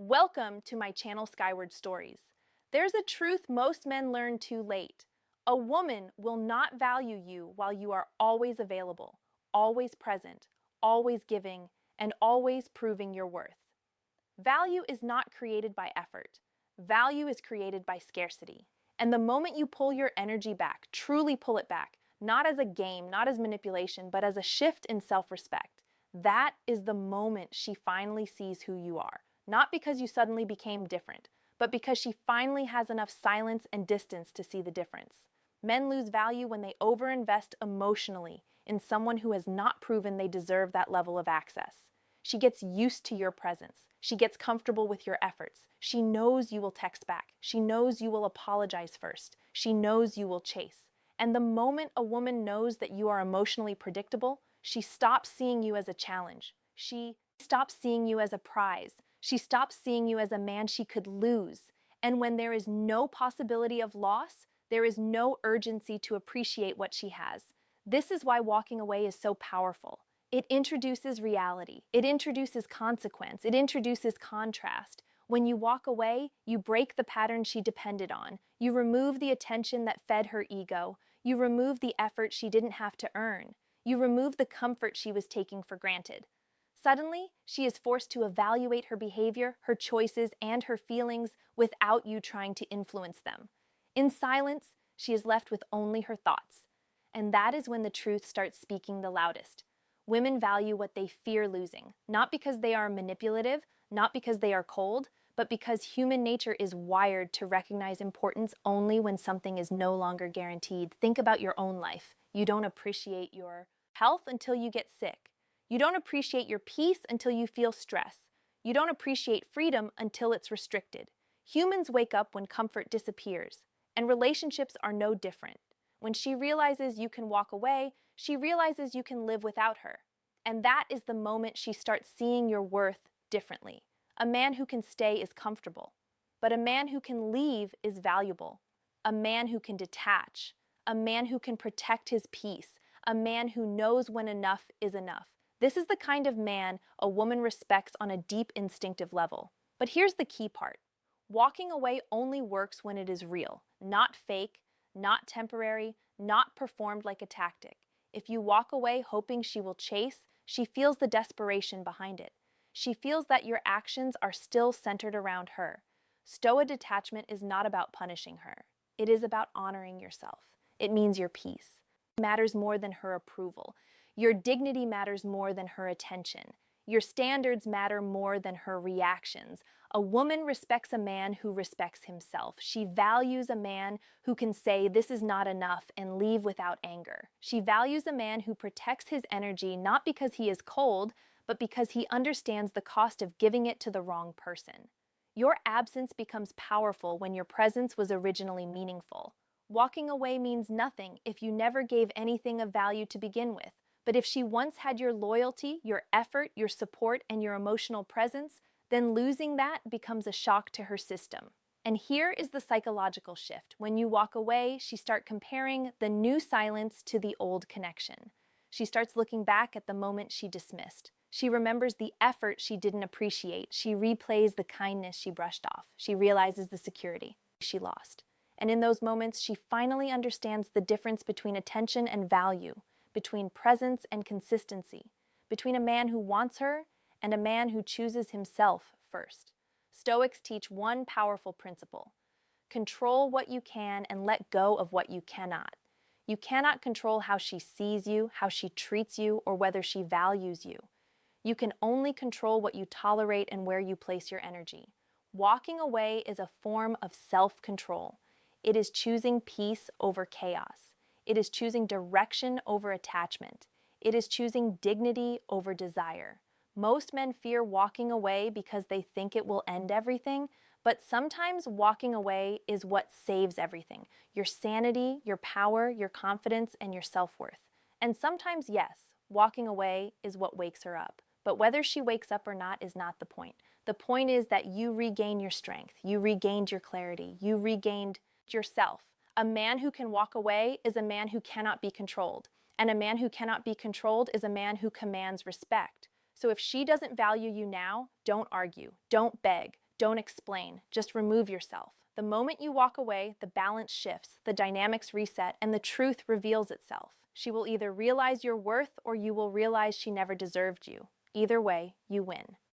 Welcome to my channel Skyward Stories. There's a truth most men learn too late. A woman will not value you while you are always available, always present, always giving, and always proving your worth. Value is not created by effort. Value is created by scarcity. And the moment you pull your energy back, truly pull it back, not as a game, not as manipulation, but as a shift in self-respect, that is the moment she finally sees who you are. Not because you suddenly became different, but because she finally has enough silence and distance to see the difference. Men lose value when they overinvest emotionally in someone who has not proven they deserve that level of access. She gets used to your presence. She gets comfortable with your efforts. She knows you will text back. She knows you will apologize first. She knows you will chase. And the moment a woman knows that you are emotionally predictable, she stops seeing you as a challenge. She stops seeing you as a prize. She stops seeing you as a man she could lose. And when there is no possibility of loss, there is no urgency to appreciate what she has. This is why walking away is so powerful. It introduces reality. It introduces consequence. It introduces contrast. When you walk away, you break the pattern she depended on. You remove the attention that fed her ego. You remove the effort she didn't have to earn. You remove the comfort she was taking for granted. Suddenly, she is forced to evaluate her behavior, her choices, and her feelings without you trying to influence them. In silence, she is left with only her thoughts. And that is when the truth starts speaking the loudest. Women value what they fear losing, not because they are manipulative, not because they are cold, but because human nature is wired to recognize importance only when something is no longer guaranteed. Think about your own life. You don't appreciate your health until you get sick. You don't appreciate your peace until you feel stress. You don't appreciate freedom until it's restricted. Humans wake up when comfort disappears, and relationships are no different. When she realizes you can walk away, she realizes you can live without her. And that is the moment she starts seeing your worth differently. A man who can stay is comfortable, but a man who can leave is valuable. A man who can detach, a man who can protect his peace, a man who knows when enough is enough. This is the kind of man a woman respects on a deep instinctive level. But here's the key part. Walking away only works when it is real, not fake, not temporary, not performed like a tactic. If you walk away hoping she will chase, she feels the desperation behind it. She feels that your actions are still centered around her. Stoic detachment is not about punishing her. It is about honoring yourself. It means your peace matters more than her approval. Your dignity matters more than her attention. Your standards matter more than her reactions. A woman respects a man who respects himself. She values a man who can say, "This is not enough," and leave without anger. She values a man who protects his energy not because he is cold, but because he understands the cost of giving it to the wrong person. Your absence becomes powerful when your presence was originally meaningful. Walking away means nothing if you never gave anything of value to begin with. But if she once had your loyalty, your effort, your support, and your emotional presence, then losing that becomes a shock to her system. And here is the psychological shift. When you walk away, she starts comparing the new silence to the old connection. She starts looking back at the moment she dismissed. She remembers the effort she didn't appreciate. She replays the kindness she brushed off. She realizes the security she lost. And in those moments, she finally understands the difference between attention and value, between presence and consistency, between a man who wants her and a man who chooses himself first. Stoics teach one powerful principle: control what you can and let go of what you cannot. You cannot control how she sees you, how she treats you, or whether she values you. You can only control what you tolerate and where you place your energy. Walking away is a form of self-control. It is choosing peace over chaos. It is choosing direction over attachment. It is choosing dignity over desire. Most men fear walking away because they think it will end everything, but sometimes walking away is what saves everything: your sanity, your power, your confidence, and your self-worth. And sometimes, yes, walking away is what wakes her up. But whether she wakes up or not is not the point. The point is that you regain your strength, you regained your clarity, you regained yourself. A man who can walk away is a man who cannot be controlled. And a man who cannot be controlled is a man who commands respect. So if she doesn't value you now, don't argue, don't beg, Don't explain, just remove yourself. The moment you walk away, the balance shifts, the dynamics reset, and the truth reveals itself. She will either realize your worth or you will realize she never deserved you. Either way, you win.